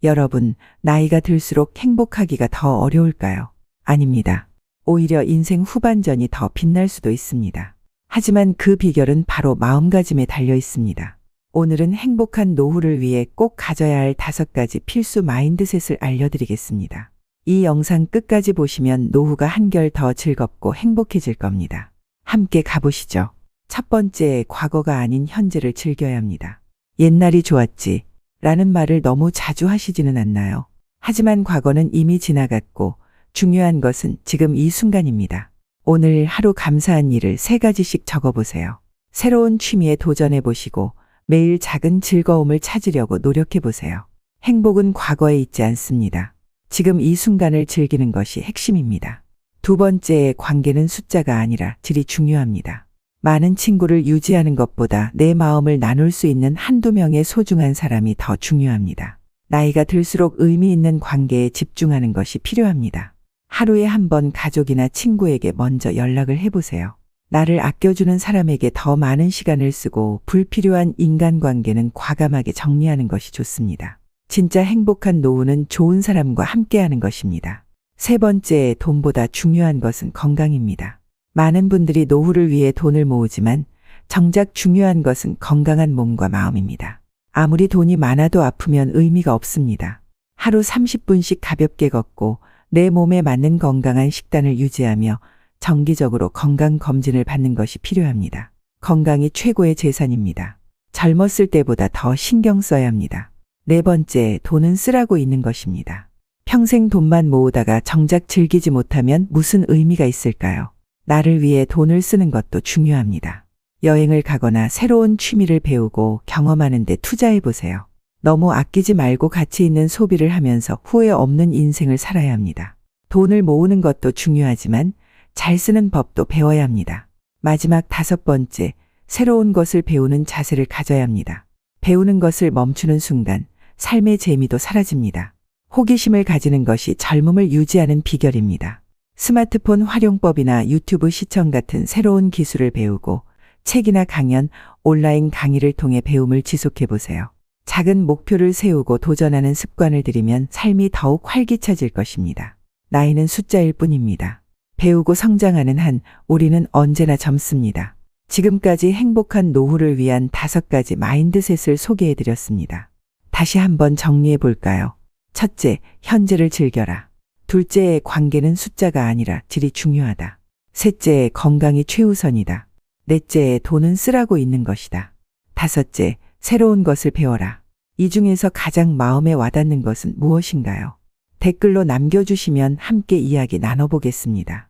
여러분, 나이가 들수록 행복하기가 더 어려울까요? 아닙니다. 오히려 인생 후반전이 더 빛날 수도 있습니다. 하지만 그 비결은 바로 마음가짐에 달려 있습니다. 오늘은 행복한 노후를 위해 꼭 가져야 할 5가지 필수 마인드셋을 알려드리겠습니다. 이 영상 끝까지 보시면 노후가 한결 더 즐겁고 행복해질 겁니다. 함께 가보시죠. 첫 번째, 과거가 아닌 현재를 즐겨야 합니다. 옛날이 좋았지 라는 말을 너무 자주 하시지는 않나요? 하지만 과거는 이미 지나갔고 중요한 것은 지금 이 순간입니다. 오늘 하루 감사한 일을 3가지씩 적어보세요. 새로운 취미에 도전해보시고 매일 작은 즐거움을 찾으려고 노력해보세요. 행복은 과거에 있지 않습니다. 지금 이 순간을 즐기는 것이 핵심입니다. 두 번째, 관계는 숫자가 아니라 질이 중요합니다. 많은 친구를 유지하는 것보다 내 마음을 나눌 수 있는 한두 명의 소중한 사람이 더 중요합니다. 나이가 들수록 의미 있는 관계에 집중하는 것이 필요합니다. 하루에 한 번 가족이나 친구에게 먼저 연락을 해보세요. 나를 아껴주는 사람에게 더 많은 시간을 쓰고 불필요한 인간관계는 과감하게 정리하는 것이 좋습니다. 진짜 행복한 노후는 좋은 사람과 함께하는 것입니다. 세 번째, 돈보다 중요한 것은 건강입니다. 많은 분들이 노후를 위해 돈을 모으지만 정작 중요한 것은 건강한 몸과 마음입니다. 아무리 돈이 많아도 아프면 의미가 없습니다. 하루 30분씩 가볍게 걷고 내 몸에 맞는 건강한 식단을 유지하며 정기적으로 건강검진을 받는 것이 필요합니다. 건강이 최고의 재산입니다. 젊었을 때보다 더 신경 써야 합니다. 네 번째, 돈은 쓰라고 있는 것입니다. 평생 돈만 모으다가 정작 즐기지 못하면 무슨 의미가 있을까요? 나를 위해 돈을 쓰는 것도 중요합니다. 여행을 가거나 새로운 취미를 배우고 경험하는 데 투자해보세요. 너무 아끼지 말고 가치 있는 소비를 하면서 후회 없는 인생을 살아야 합니다. 돈을 모으는 것도 중요하지만 잘 쓰는 법도 배워야 합니다. 마지막 5번째, 새로운 것을 배우는 자세를 가져야 합니다. 배우는 것을 멈추는 순간 삶의 재미도 사라집니다. 호기심을 가지는 것이 젊음을 유지하는 비결입니다. 스마트폰 활용법이나 유튜브 시청 같은 새로운 기술을 배우고 책이나 강연, 온라인 강의를 통해 배움을 지속해보세요. 작은 목표를 세우고 도전하는 습관을 들이면 삶이 더욱 활기차질 것입니다. 나이는 숫자일 뿐입니다. 배우고 성장하는 한 우리는 언제나 젊습니다. 지금까지 행복한 노후를 위한 5가지 마인드셋을 소개해드렸습니다. 다시 한번 정리해볼까요? 첫째, 현재를 즐겨라. 둘째, 관계는 숫자가 아니라 질이 중요하다. 셋째, 건강이 최우선이다. 넷째, 돈은 쓰라고 있는 것이다. 다섯째, 새로운 것을 배워라. 이 중에서 가장 마음에 와닿는 것은 무엇인가요? 댓글로 남겨주시면 함께 이야기 나눠보겠습니다.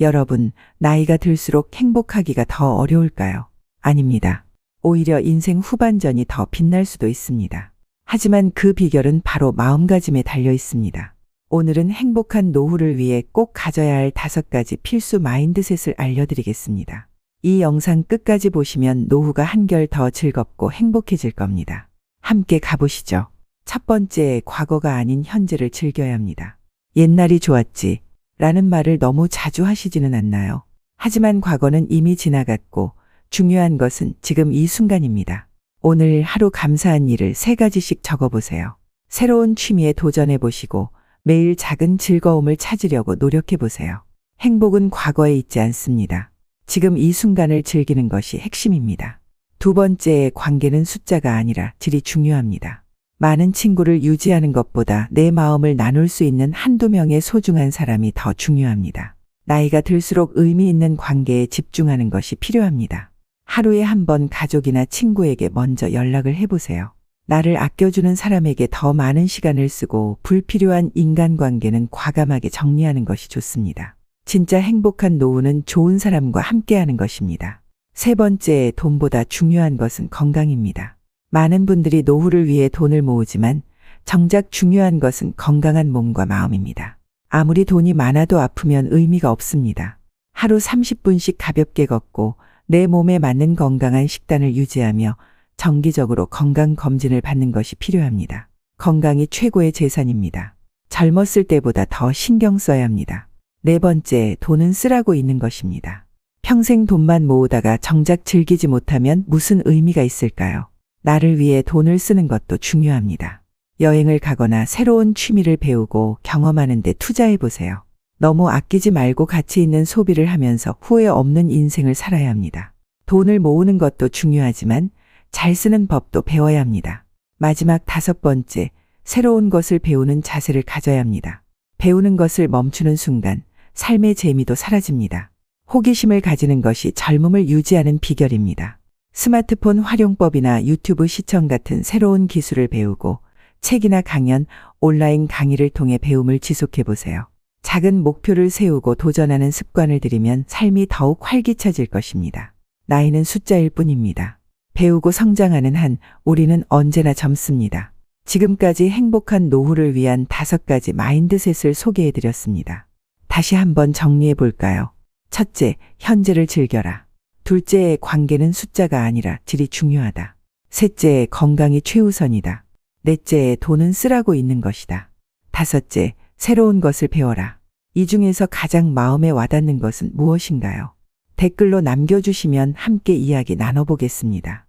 여러분, 나이가 들수록 행복하기가 더 어려울까요? 아닙니다. 오히려 인생 후반전이 더 빛날 수도 있습니다. 하지만 그 비결은 바로 마음가짐에 달려 있습니다. 오늘은 행복한 노후를 위해 꼭 가져야 할 5가지 필수 마인드셋을 알려드리겠습니다. 이 영상 끝까지 보시면 노후가 한결 더 즐겁고 행복해질 겁니다. 함께 가보시죠. 첫 번째, 과거가 아닌 현재를 즐겨야 합니다. 옛날이 좋았지 라는 말을 너무 자주 하시지는 않나요? 하지만 과거는 이미 지나갔고 중요한 것은 지금 이 순간입니다. 오늘 하루 감사한 일을 3가지씩 적어보세요. 새로운 취미에 도전해보시고 매일 작은 즐거움을 찾으려고 노력해보세요. 행복은 과거에 있지 않습니다. 지금 이 순간을 즐기는 것이 핵심입니다. 두 번째, 관계는 숫자가 아니라 질이 중요합니다. 많은 친구를 유지하는 것보다 내 마음을 나눌 수 있는 한두 명의 소중한 사람이 더 중요합니다. 나이가 들수록 의미 있는 관계에 집중하는 것이 필요합니다. 하루에 한 번 가족이나 친구에게 먼저 연락을 해보세요. 나를 아껴주는 사람에게 더 많은 시간을 쓰고 불필요한 인간관계는 과감하게 정리하는 것이 좋습니다. 진짜 행복한 노후는 좋은 사람과 함께하는 것입니다. 세 번째, 돈보다 중요한 것은 건강입니다. 많은 분들이 노후를 위해 돈을 모으지만 정작 중요한 것은 건강한 몸과 마음입니다. 아무리 돈이 많아도 아프면 의미가 없습니다. 하루 30분씩 가볍게 걷고 내 몸에 맞는 건강한 식단을 유지하며 정기적으로 건강검진을 받는 것이 필요합니다. 건강이 최고의 재산입니다. 젊었을 때보다 더 신경 써야 합니다. 네 번째, 돈은 쓰라고 있는 것입니다. 평생 돈만 모으다가 정작 즐기지 못하면 무슨 의미가 있을까요? 나를 위해 돈을 쓰는 것도 중요합니다. 여행을 가거나 새로운 취미를 배우고 경험하는 데 투자해 보세요. 너무 아끼지 말고 가치 있는 소비를 하면서 후회 없는 인생을 살아야 합니다. 돈을 모으는 것도 중요하지만 잘 쓰는 법도 배워야 합니다. 마지막 5번째, 새로운 것을 배우는 자세를 가져야 합니다. 배우는 것을 멈추는 순간 삶의 재미도 사라집니다. 호기심을 가지는 것이 젊음을 유지하는 비결입니다. 스마트폰 활용법이나 유튜브 시청 같은 새로운 기술을 배우고 책이나 강연, 온라인 강의를 통해 배움을 지속해 보세요. 작은 목표를 세우고 도전하는 습관을 들이면 삶이 더욱 활기차질 것입니다. 나이는 숫자일 뿐입니다. 배우고 성장하는 한 우리는 언제나 젊습니다. 지금까지 행복한 노후를 위한 5가지 마인드셋을 소개해 드렸습니다. 다시 한번 정리해 볼까요? 첫째, 현재를 즐겨라. 둘째, 관계는 숫자가 아니라 질이 중요하다. 셋째, 건강이 최우선이다. 넷째, 돈은 쓰라고 있는 것이다. 다섯째, 새로운 것을 배워라. 이 중에서 가장 마음에 와닿는 것은 무엇인가요? 댓글로 남겨주시면 함께 이야기 나눠보겠습니다.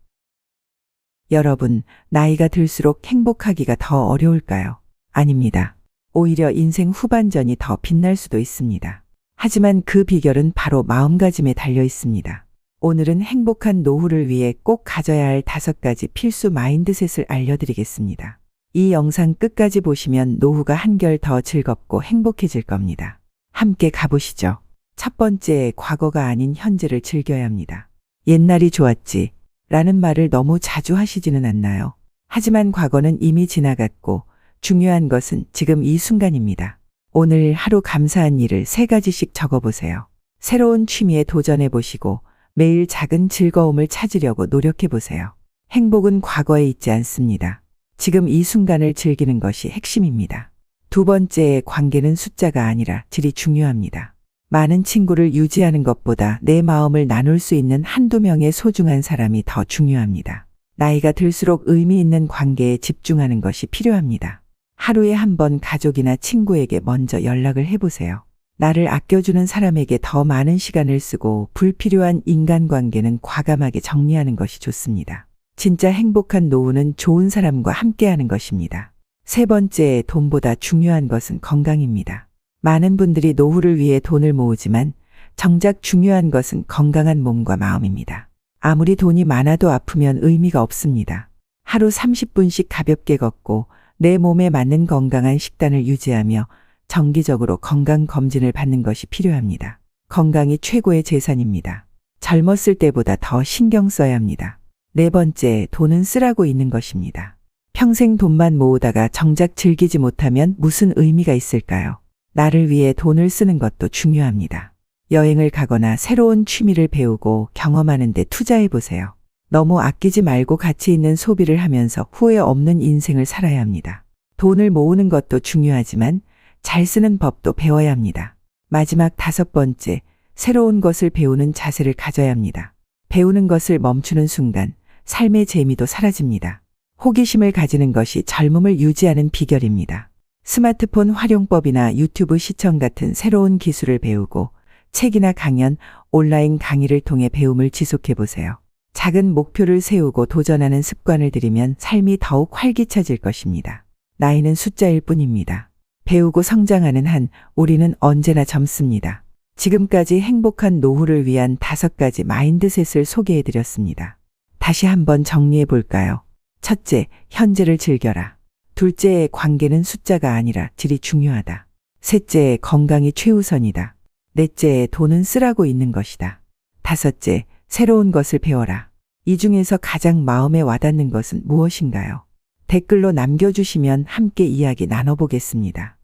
여러분, 나이가 들수록 행복하기가 더 어려울까요? 아닙니다. 오히려 인생 후반전이 더 빛날 수도 있습니다. 하지만 그 비결은 바로 마음가짐에 달려 있습니다. 오늘은 행복한 노후를 위해 꼭 가져야 할 5가지 필수 마인드셋을 알려드리겠습니다. 이 영상 끝까지 보시면 노후가 한결 더 즐겁고 행복해질 겁니다. 함께 가보시죠. 첫 번째, 과거가 아닌 현재를 즐겨야 합니다. 옛날이 좋았지 라는 말을 너무 자주 하시지는 않나요? 하지만 과거는 이미 지나갔고 중요한 것은 지금 이 순간입니다. 오늘 하루 감사한 일을 3가지씩 적어보세요. 새로운 취미에 도전해보시고 매일 작은 즐거움을 찾으려고 노력해보세요. 행복은 과거에 있지 않습니다. 지금 이 순간을 즐기는 것이 핵심입니다. 두 번째, 관계는 숫자가 아니라 질이 중요합니다. 많은 친구를 유지하는 것보다 내 마음을 나눌 수 있는 한두 명의 소중한 사람이 더 중요합니다. 나이가 들수록 의미 있는 관계에 집중하는 것이 필요합니다. 하루에 한 번 가족이나 친구에게 먼저 연락을 해보세요. 나를 아껴주는 사람에게 더 많은 시간을 쓰고 불필요한 인간관계는 과감하게 정리하는 것이 좋습니다. 진짜 행복한 노후는 좋은 사람과 함께하는 것입니다. 세 번째, 돈보다 중요한 것은 건강입니다. 많은 분들이 노후를 위해 돈을 모으지만 정작 중요한 것은 건강한 몸과 마음입니다. 아무리 돈이 많아도 아프면 의미가 없습니다. 하루 30분씩 가볍게 걷고 내 몸에 맞는 건강한 식단을 유지하며 정기적으로 건강검진을 받는 것이 필요합니다. 건강이 최고의 재산입니다. 젊었을 때보다 더 신경 써야 합니다. 네 번째, 돈은 쓰라고 있는 것입니다. 평생 돈만 모으다가 정작 즐기지 못하면 무슨 의미가 있을까요? 나를 위해 돈을 쓰는 것도 중요합니다. 여행을 가거나 새로운 취미를 배우고 경험하는 데 투자해 보세요. 너무 아끼지 말고 가치 있는 소비를 하면서 후회 없는 인생을 살아야 합니다. 돈을 모으는 것도 중요하지만 잘 쓰는 법도 배워야 합니다. 마지막 5번째, 새로운 것을 배우는 자세를 가져야 합니다. 배우는 것을 멈추는 순간 삶의 재미도 사라집니다. 호기심을 가지는 것이 젊음을 유지하는 비결입니다. 스마트폰 활용법이나 유튜브 시청 같은 새로운 기술을 배우고 책이나 강연, 온라인 강의를 통해 배움을 지속해 보세요. 작은 목표를 세우고 도전하는 습관을 들이면 삶이 더욱 활기차질 것입니다. 나이는 숫자일 뿐입니다. 배우고 성장하는 한 우리는 언제나 젊습니다. 지금까지 행복한 노후를 위한 5가지 마인드셋을 소개해 드렸습니다. 다시 한번 정리해 볼까요? 첫째, 현재를 즐겨라. 둘째, 관계는 숫자가 아니라 질이 중요하다. 셋째, 건강이 최우선이다. 넷째, 돈은 쓰라고 있는 것이다. 다섯째, 새로운 것을 배워라. 이 중에서 가장 마음에 와닿는 것은 무엇인가요? 댓글로 남겨주시면 함께 이야기 나눠보겠습니다.